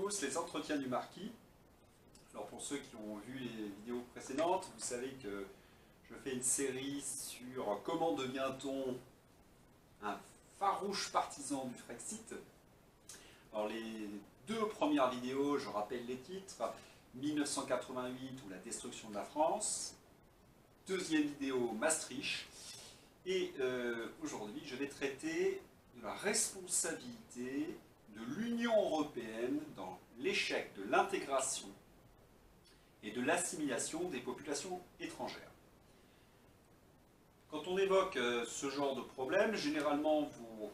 tous, les entretiens du marquis. Alors pour ceux qui ont vu les vidéos précédentes, vous savez que je fais une série sur comment devient-on un farouche partisan du Frexit. Alors les deux premières vidéos, je rappelle les titres, 1988 ou la destruction de la France, deuxième vidéo Maastricht, et aujourd'hui je vais traiter de la responsabilité de l'Union européenne dans l'échec de l'intégration et de l'assimilation des populations étrangères. Quand on évoque ce genre de problème, généralement vos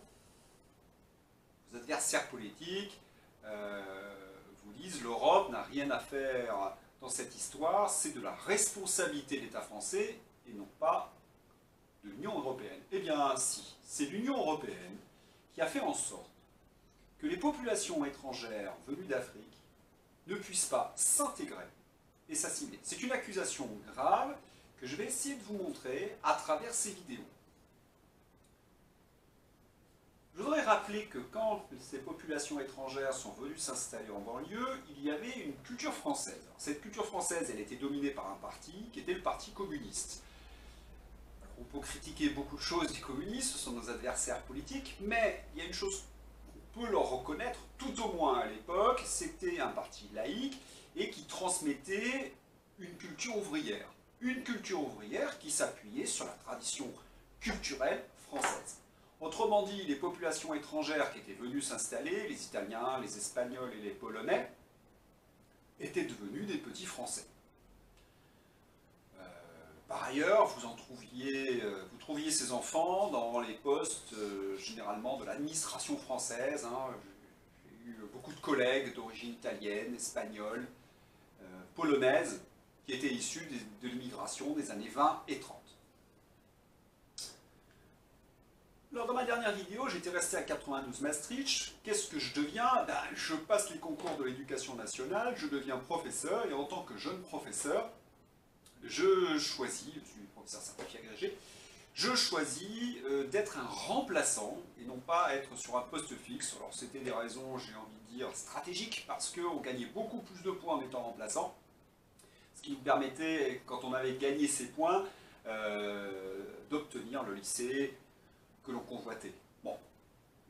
adversaires politiques vous disent l'Europe n'a rien à faire dans cette histoire, c'est de la responsabilité de l'État français et non pas de l'Union européenne. Eh bien si, c'est l'Union européenne qui a fait en sorte que les populations étrangères venues d'Afrique ne puissent pas s'intégrer et s'assimiler. C'est une accusation grave que je vais essayer de vous montrer à travers ces vidéos. Je voudrais rappeler que quand ces populations étrangères sont venues s'installer en banlieue, il y avait une culture française. Alors, cette culture française, elle était dominée par un parti qui était le Parti communiste. Alors, on peut critiquer beaucoup de choses des communistes, ce sont nos adversaires politiques, mais il y a une chose qu'on peut leur reconnaître, tout au moins à l'époque, c'était un parti laïque et qui transmettait une culture ouvrière. Une culture ouvrière qui s'appuyait sur la tradition culturelle française. Autrement dit, les populations étrangères qui étaient venues s'installer, les Italiens, les Espagnols et les Polonais, étaient devenus des petits Français. Par ailleurs, vous trouviez ces enfants dans les postes généralement de l'administration française. J'ai eu beaucoup de collègues d'origine italienne, espagnole, polonaise, qui étaient issus de l'immigration des années 20 et 30. Alors, dans ma dernière vidéo, j'étais resté à 92 Maastricht. Qu'est-ce que je deviens? Je passe les concours de l'éducation nationale, je deviens professeur, et en tant que jeune professeur, je choisis, je suis professeur certifié agrégé, je choisis d'être un remplaçant, et non pas être sur un poste fixe. Alors c'était des raisons, j'ai envie de dire, stratégiques, parce qu'on gagnait beaucoup plus de points en étant remplaçant, ce qui nous permettait, quand on avait gagné ces points, d'obtenir le lycée que l'on convoitait. Bon,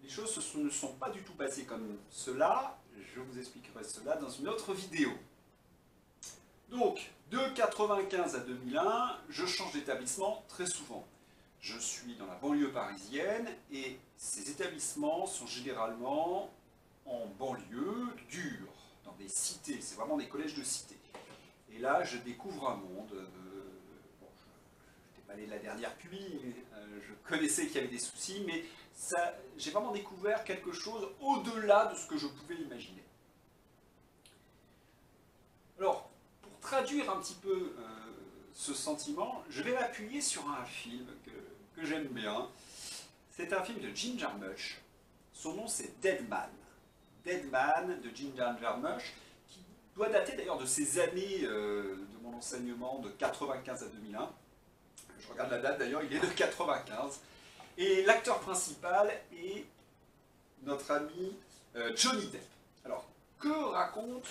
les choses ne sont pas du tout passées comme cela, je vous expliquerai cela dans une autre vidéo. Donc, de 1995 à 2001, je change d'établissement très souvent. Je suis dans la banlieue parisienne et ces établissements sont généralement en banlieue dure, dans des cités, c'est vraiment des collèges de cités. Et là, je découvre un monde. Bon, je n'étais pas allé de la dernière pluie, je connaissais qu'il y avait des soucis, mais j'ai vraiment découvert quelque chose au-delà de ce que je pouvais imaginer. Alors, pour traduire un petit peu ce sentiment, je vais m'appuyer sur un film que j'aime bien. C'est un film de Jim Jarmusch. Son nom, c'est Dead Man. Dead Man de Jim Jarmusch, qui doit dater d'ailleurs de ces années de mon enseignement de 1995 à 2001. Je regarde la date d'ailleurs, il est de 1995. Et l'acteur principal est notre ami Johnny Depp. Alors, que raconte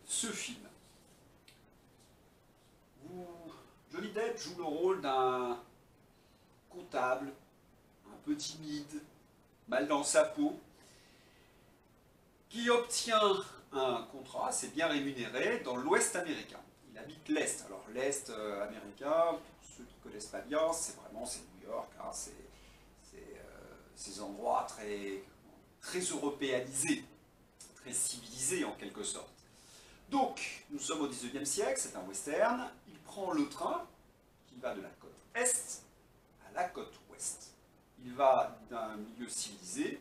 ce film? Johnny Depp joue le rôle d'un comptable, un peu timide, mal dans sa peau, qui obtient un contrat, c'est bien rémunéré, dans l'Ouest américain. Il habite l'Est. Alors l'Est américain, pour ceux qui ne connaissent pas bien, c'est New York, hein, c'est ces endroits très européanisés, très civilisés en quelque sorte. Donc, nous sommes au XIXe siècle, c'est un western, il prend le train qui va de la côte Est à la côte Ouest. Il va d'un milieu civilisé,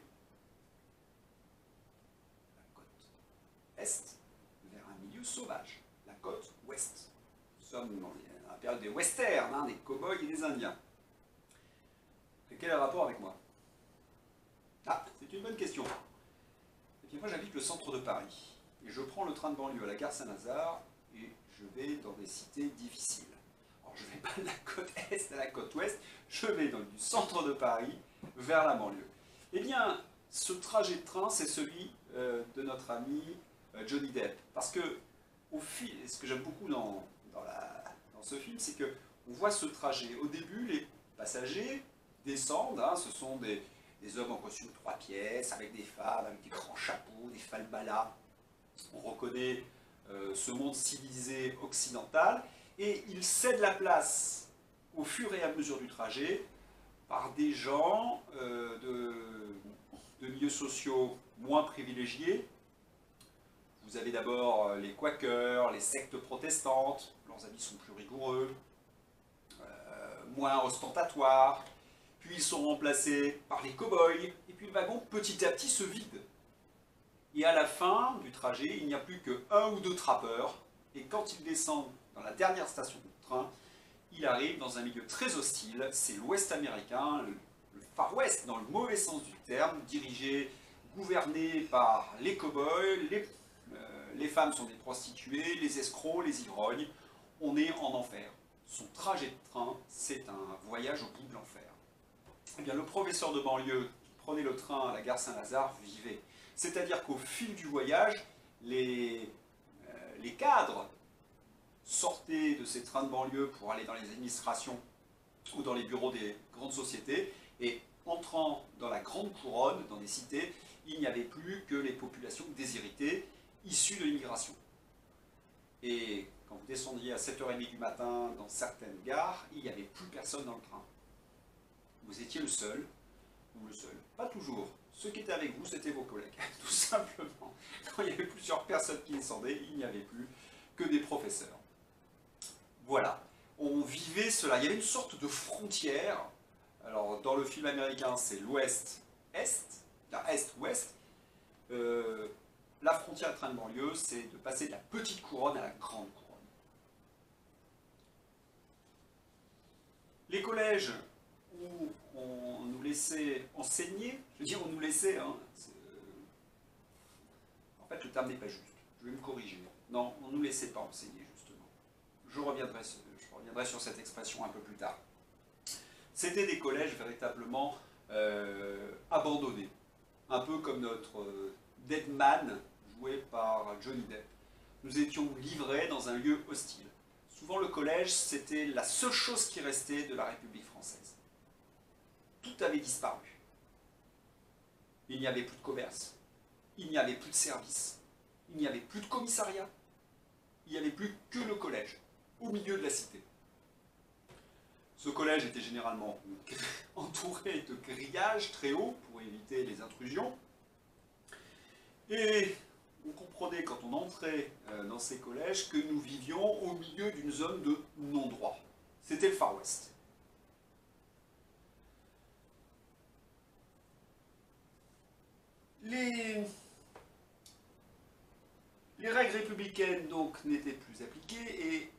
la côte Est, vers un milieu sauvage, la côte Ouest. Nous sommes dans la période des westerns, hein, des cow-boys et des indiens. Et quel est le rapport avec moi? Ah, c'est une bonne question. Et puis moi j'habite le centre de Paris. Et je prends le train de banlieue à la gare Saint-Lazare et je vais dans des cités difficiles. Alors je ne vais pas de la côte Est à la côte Ouest, je vais du centre de Paris vers la banlieue. Eh bien, ce trajet de train, c'est celui de notre ami Johnny Depp. Parce que, au fil, et ce que j'aime beaucoup dans ce film, c'est qu'on voit ce trajet. Au début, les passagers descendent, hein, ce sont des hommes en costume 3 pièces, avec des femmes, avec des grands chapeaux, des falbalas. On reconnaît ce monde civilisé occidental, et ils cèdent la place au fur et à mesure du trajet par des gens de milieux sociaux moins privilégiés. Vous avez d'abord les Quakers, les sectes protestantes, leurs habits sont plus rigoureux, moins ostentatoires, puis ils sont remplacés par les cow-boys, et puis le wagon petit à petit se vide. Et à la fin du trajet, il n'y a plus que 1 ou 2 trappeurs, et quand ils descendent dans la dernière station de train, il arrive dans un milieu très hostile, c'est l'Ouest américain, le Far West dans le mauvais sens du terme, dirigé, gouverné par les cow-boys, les femmes sont des prostituées, les escrocs, les ivrognes, on est en enfer. Son trajet de train, c'est un voyage au bout de l'enfer. Eh bien, le professeur de banlieue qui prenait le train à la gare Saint-Lazare vivait. C'est-à-dire qu'au fil du voyage, les cadres sortaient de ces trains de banlieue pour aller dans les administrations ou dans les bureaux des grandes sociétés, et entrant dans la grande couronne, dans des cités, il n'y avait plus que les populations déshéritées issues de l'immigration. Et quand vous descendiez à 7h30 du matin dans certaines gares, il n'y avait plus personne dans le train. Vous étiez le seul, ou le seul. Pas toujours. Ceux qui étaient avec vous, c'était vos collègues, tout simplement. Quand il y avait plusieurs personnes qui descendaient, il n'y avait plus que des professeurs. Voilà. On vivait cela. Il y avait une sorte de frontière. Alors, dans le film américain, c'est l'Ouest-Est, la Est-Ouest. La frontière de train de banlieue, c'est de passer de la petite couronne à la grande couronne. Les collèges où on nous laissait enseigner, je veux dire on nous laissait, hein, en fait le terme n'est pas juste, je vais me corriger. Non, on ne nous laissait pas enseigner justement. Je reviendrai sur cette expression un peu plus tard. C'était des collèges véritablement abandonnés, un peu comme notre Dead Man joué par Johnny Depp. Nous étions livrés dans un lieu hostile. Souvent le collège, c'était la seule chose qui restait de la République française. Tout avait disparu. Il n'y avait plus de commerce, il n'y avait plus de service, il n'y avait plus de commissariat, il n'y avait plus que le collège, au milieu de la cité. Ce collège était généralement entouré de grillages très hauts pour éviter les intrusions. Et on comprenait quand on entrait dans ces collèges que nous vivions au milieu d'une zone de non-droit. C'était le Far West. Les règles républicaines donc n'étaient plus appliquées, et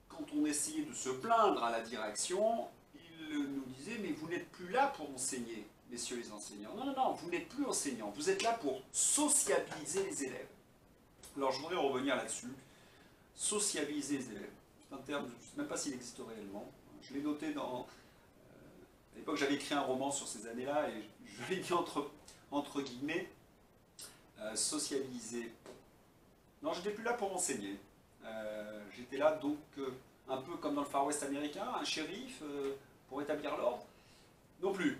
quand on essayait de se plaindre à la direction, ils nous disaient « mais vous n'êtes plus là pour enseigner, messieurs les enseignants. Non, non, non, vous n'êtes plus enseignants, vous êtes là pour sociabiliser les élèves. » Alors je voudrais revenir là-dessus. Sociabiliser les élèves. C'est un terme, je ne sais même pas s'il existe réellement. Je l'ai noté dans... à l'époque, j'avais écrit un roman sur ces années-là, et je l'ai mis entre guillemets, sociabiliser. Non, je n'étais plus là pour enseigner. J'étais là donc un peu comme dans le Far West américain, un shérif pour établir l'ordre. Non plus.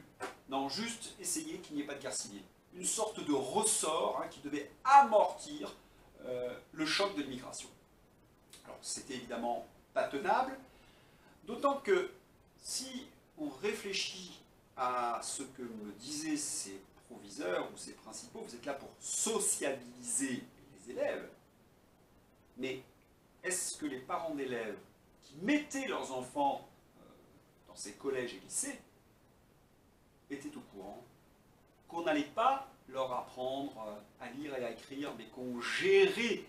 Non, juste essayer qu'il n'y ait pas de guerre civile. Une sorte de ressort qui devait amortir le choc de l'immigration. Alors, c'était évidemment pas tenable, d'autant que si on réfléchit à ce que me disaient ces proviseurs ou ces principaux, vous êtes là pour sociabiliser les élèves, mais est-ce que les parents d'élèves qui mettaient leurs enfants dans ces collèges et lycées étaient au courant qu'on n'allait pas leur apprendre à lire et à écrire, mais qu'on gérait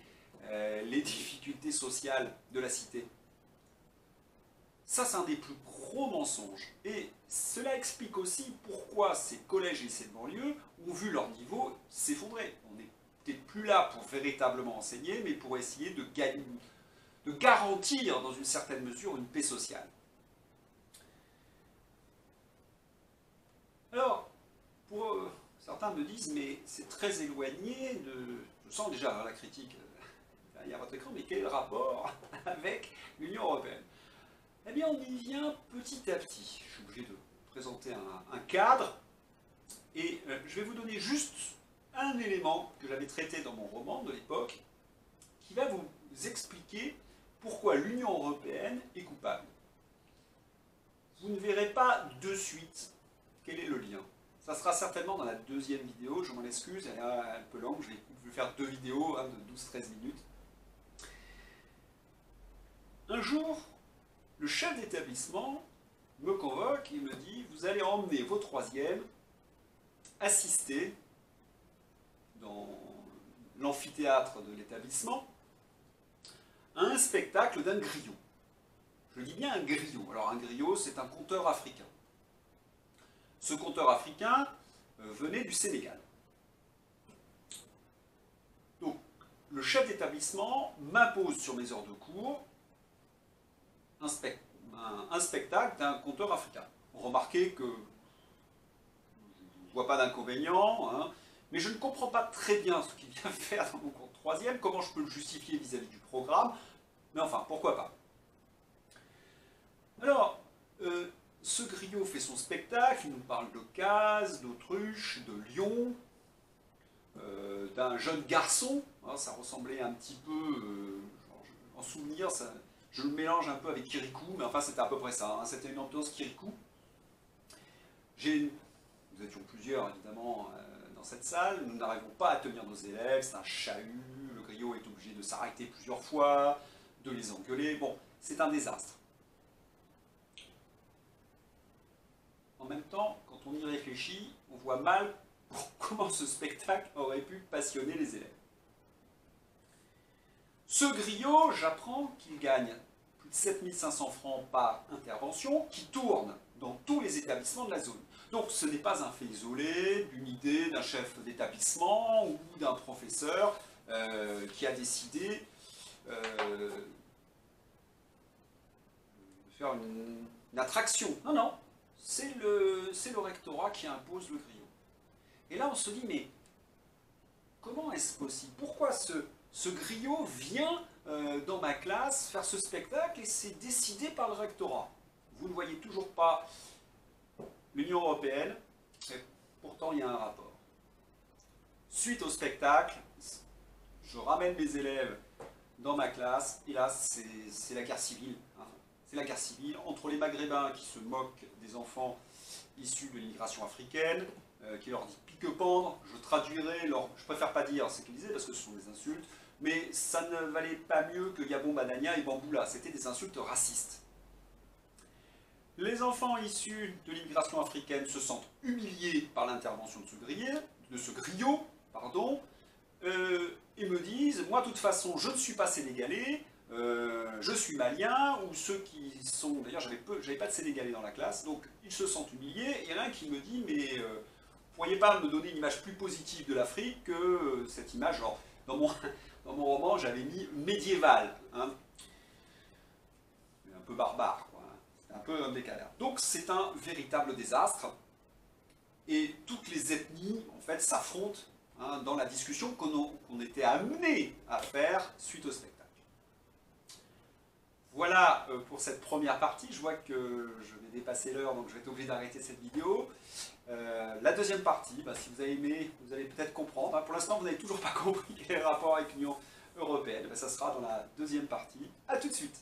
les difficultés sociales de la cité? Ça, c'est un des plus gros mensonges. Et cela explique aussi pourquoi ces collèges et lycées de banlieue ont vu leur niveau s'effondrer. On n'est peut-être plus là pour véritablement enseigner, mais pour essayer de garantir, dans une certaine mesure, une paix sociale. certains me disent, mais c'est très éloigné de... Je sens déjà la critique derrière votre écran, mais quel est le rapport avec l'Union européenne? Eh bien, on y vient petit à petit. Je suis obligé de présenter un cadre, et je vais vous donner juste un élément que j'avais traité dans mon roman de l'époque, qui va vous expliquer pourquoi l'Union européenne est coupable. Vous ne verrez pas de suite quel est le lien. Ça sera certainement dans la deuxième vidéo, je m'en excuse, elle est un peu longue, je vais faire 2 vidéos de 12-13 minutes. Un jour, le chef d'établissement me convoque et me dit « Vous allez emmener vos troisièmes assister dans l'amphithéâtre de l'établissement à un spectacle d'un griot. » Je dis bien un griot. Alors un griot, c'est un conteur africain. Ce conteur africain venait du Sénégal. Donc, le chef d'établissement m'impose sur mes heures de cours un spectacle d'un conteur africain. Remarquez que je ne vois pas d'inconvénient, hein, mais je ne comprends pas très bien ce qu'il vient faire dans mon cours de troisième, comment je peux le justifier vis-à-vis du programme, mais enfin, pourquoi pas. Alors, ce griot fait son spectacle, il nous parle de cases, d'autruches, de lions, d'un jeune garçon, hein, ça ressemblait un petit peu, en souvenir, je le mélange un peu avec Kirikou, mais enfin c'était à peu près ça, hein, c'était une ambiance Kirikou. Nous étions plusieurs évidemment dans cette salle, nous n'arrivons pas à tenir nos élèves, c'est un chahut, le griot est obligé de s'arrêter plusieurs fois, de les engueuler, bon, c'est un désastre. En même temps, quand on y réfléchit, on voit mal comment ce spectacle aurait pu passionner les élèves. Ce griot, j'apprends qu'il gagne plus de 7500 francs par intervention, qui tourne dans tous les établissements de la zone. Donc ce n'est pas un fait isolé, d'une idée d'un chef d'établissement ou d'un professeur qui a décidé de faire une attraction. Non, non. C'est le rectorat qui impose le griot. Et là, on se dit, mais comment est-ce possible? Pourquoi ce griot vient dans ma classe faire ce spectacle et c'est décidé par le rectorat? Vous ne voyez toujours pas l'Union européenne, et pourtant il y a un rapport. Suite au spectacle, je ramène mes élèves dans ma classe, et là, c'est la guerre civile. Hein. C'est la guerre civile entre les Maghrébins qui se moquent des enfants issus de l'immigration africaine, qui leur dit pique-pendre, je traduirai je préfère pas dire ce qu'ils disaient parce que ce sont des insultes, mais ça ne valait pas mieux que Yabon Badania et Bamboula, c'était des insultes racistes. Les enfants issus de l'immigration africaine se sentent humiliés par l'intervention de ce griot, et me disent, moi de toute façon je ne suis pas sénégalais, je suis malien, ou ceux qui sont... D'ailleurs, j'avais pas de Sénégalais dans la classe, donc ils se sentent humiliés. Il y en a un qui me dit, mais vous ne pourriez pas me donner une image plus positive de l'Afrique que cette image, genre, dans mon roman, j'avais mis médiéval, hein, un peu barbare, quoi, hein, c'est un peu un décalage. Donc c'est un véritable désastre, et toutes les ethnies, en fait, s'affrontent hein, dans la discussion qu'on était amené à faire suite au spectacle. Voilà pour cette première partie. Je vois que je vais dépasser l'heure, donc je vais être obligé d'arrêter cette vidéo. La deuxième partie, si vous avez aimé, vous allez peut-être comprendre. Pour l'instant, vous n'avez toujours pas compris quel est le rapport avec l'Union européenne. Ça sera dans la deuxième partie. A tout de suite.